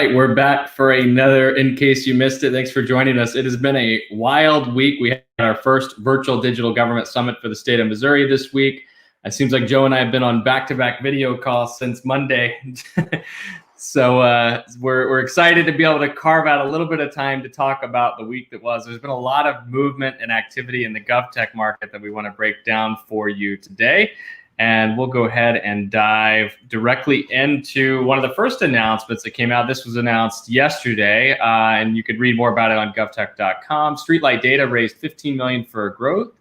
right, we're back for another In Case You Missed It. Thanks for joining us. It has been a wild week. We had our first virtual digital government summit for the state of Missouri this week. It seems like Joe and I have been on back-to-back video calls since Monday. So we're excited to be able to carve out a little bit of time to talk about the week that was. There's been a lot of movement and activity in the GovTech market that we want to break down for you today. And we'll go ahead and dive directly into one of the first announcements that came out. This was announced yesterday, and you could read more about it on govtech.com. Streetlight Data raised $15 million for growth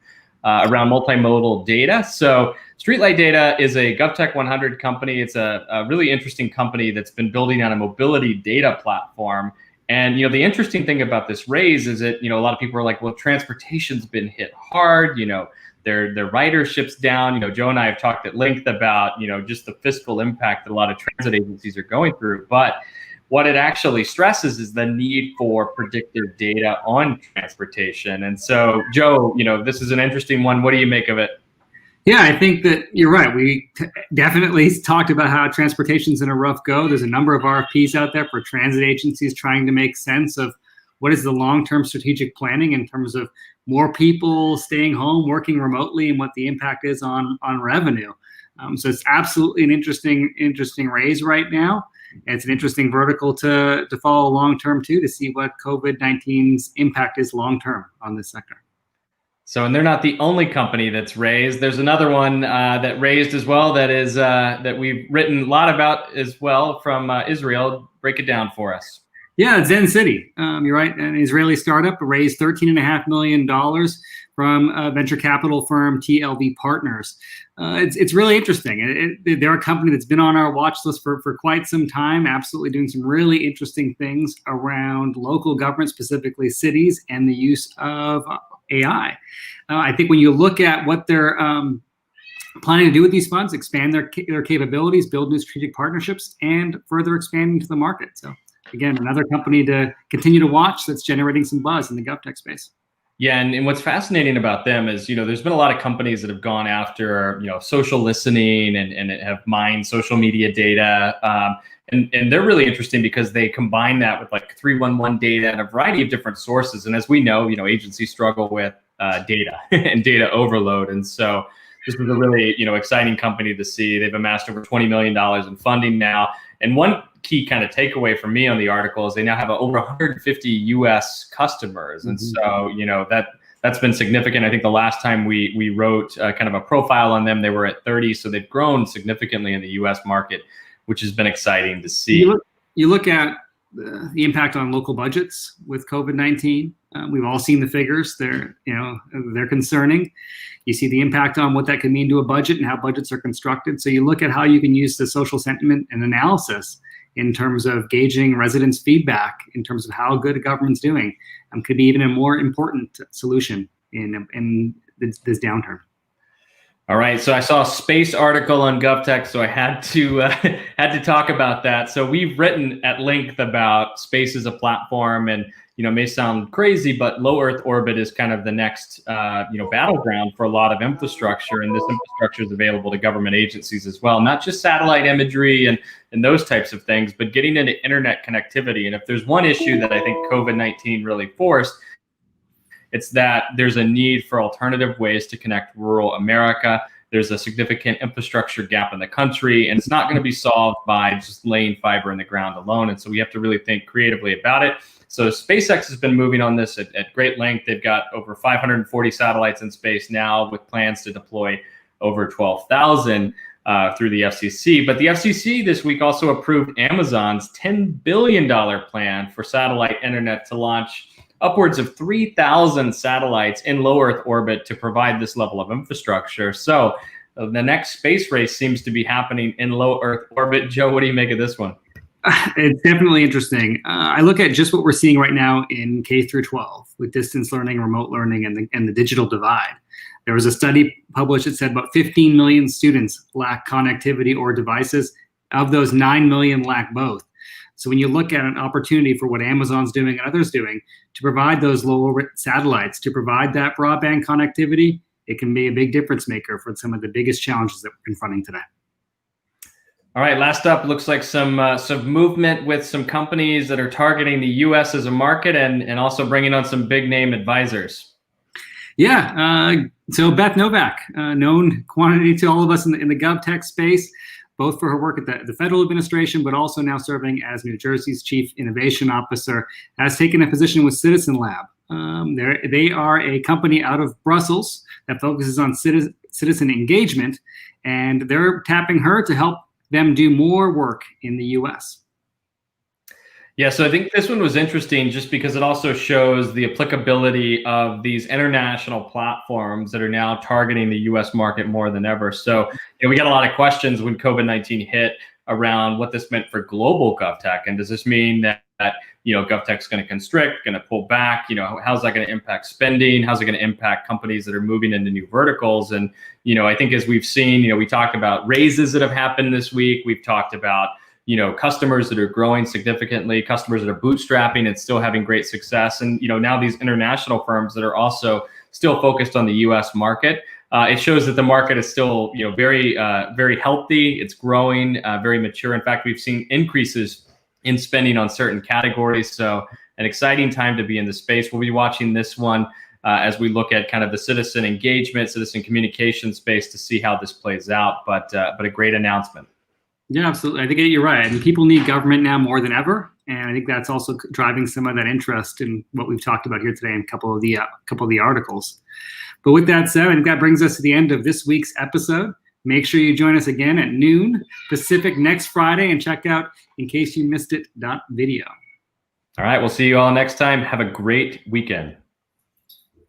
around multimodal data. So Streetlight Data is a GovTech 100 company. It's a really interesting company that's been building out a mobility data platform. And the interesting thing about this raise is that a lot of people are like, well, transportation's been hit hard. Their ridership's down. Joe and I have talked at length about just the fiscal impact that a lot of transit agencies are going through. But what it actually stresses is the need for predictive data on transportation. And so, Joe, this is an interesting one. What do you make of it? Yeah, I think that you're right. We definitely talked about how transportation's in a rough go. There's a number of RFPs out there for transit agencies trying to make sense of what is the long-term strategic planning in terms of more people staying home, working remotely, and what the impact is on revenue. So it's absolutely an interesting raise right now. It's an interesting vertical to follow long-term too, to see what COVID-19's impact is long-term on this sector. So, and they're not the only company that's raised. There's another one that raised as well that is that we've written a lot about as well from Israel. Break it down for us. Yeah, Zen City. You're right. An Israeli startup raised $13.5 million from venture capital firm TLV Partners. It's really interesting. They're a company that's been on our watch list for quite some time, absolutely doing some really interesting things around local government, specifically cities, and the use of AI. I think when you look at what they're planning to do with these funds, expand their capabilities, build new strategic partnerships, and further expand into the market. So again, another company to continue to watch that's generating some buzz in the GovTech space. Yeah, and what's fascinating about them is, there's been a lot of companies that have gone after, social listening and have mined social media data. And they're really interesting because they combine that with like 311 data and a variety of different sources. And as we know, agencies struggle with data and data overload. And so this was a really, exciting company to see. They've amassed over $20 million in funding now. And one key kind of takeaway for me on the article is they now have over 150 US customers. And so, that's been significant. I think the last time we wrote kind of a profile on them, they were at 30. So they've grown significantly in the US market, which has been exciting to see. You look at the impact on local budgets with COVID-19. We've all seen the figures. They're concerning. You see the impact on what that can mean to a budget and how budgets are constructed. So you look at how you can use the social sentiment and analysis in terms of gauging residents' feedback in terms of how good a government's doing. Could be even a more important solution in this downturn. All right, so I saw a space article on GovTech, so I had to talk about that. So we've written at length about space as a platform, and it may sound crazy, but low Earth orbit is kind of the next battleground for a lot of infrastructure, and this infrastructure is available to government agencies as well, not just satellite imagery and those types of things, but getting into internet connectivity. And if there's one issue that I think COVID-19 really forced, it's that there's a need for alternative ways to connect rural America. There's a significant infrastructure gap in the country, and it's not going to be solved by just laying fiber in the ground alone. And so we have to really think creatively about it. So SpaceX has been moving on this at great length. They've got over 540 satellites in space now, with plans to deploy over 12,000 through the FCC. But the FCC this week also approved Amazon's $10 billion plan for satellite internet to launch upwards of 3,000 satellites in low Earth orbit to provide this level of infrastructure. So the next space race seems to be happening in low Earth orbit. Joe, what do you make of this one? It's definitely interesting. I look at just what we're seeing right now in K through 12 with distance learning, remote learning, and the digital divide. There was a study published that said about 15 million students lack connectivity or devices. Of those, 9 million lack both. So when you look at an opportunity for what Amazon's doing and others doing to provide those low orbit satellites, to provide that broadband connectivity, it can be a big difference maker for some of the biggest challenges that we're confronting today. All right, last up, looks like some movement with some companies that are targeting the U.S. as a market and also bringing on some big name advisors. Yeah, so Beth Novak, known quantity to all of us in the GovTech space, both for her work at the federal administration, but also now serving as New Jersey's Chief Innovation Officer, has taken a position with Citizen Lab. They are a company out of Brussels that focuses on citizen engagement, and they're tapping her to help them do more work in the U.S. Yeah, so I think this one was interesting just because it also shows the applicability of these international platforms that are now targeting the U.S. market more than ever. So we got a lot of questions when COVID-19 hit around what this meant for global GovTech, and does this mean that GovTech's going to constrict, going to pull back? How's that going to impact spending? How's it going to impact companies that are moving into new verticals? And I think as we've seen, we talked about raises that have happened this week. We've talked about customers that are growing significantly, customers that are bootstrapping and still having great success, and now these international firms that are also still focused on the U.S. market. It shows that the market is still very very healthy. It's growing, very mature. In fact, we've seen increases in spending on certain categories. So an exciting time to be in the space. We'll be watching this one as we look at kind of the citizen engagement, citizen communication space to see how this plays out. But a great announcement. Yeah, absolutely. I think you're right. I mean, people need government now more than ever, and I think that's also driving some of that interest in what we've talked about here today in a couple of the articles. But with that said, I think that brings us to the end of this week's episode. Make sure you join us again at noon Pacific next Friday, and check out InCaseYouMissedIt.video. All right, we'll see you all next time. Have a great weekend.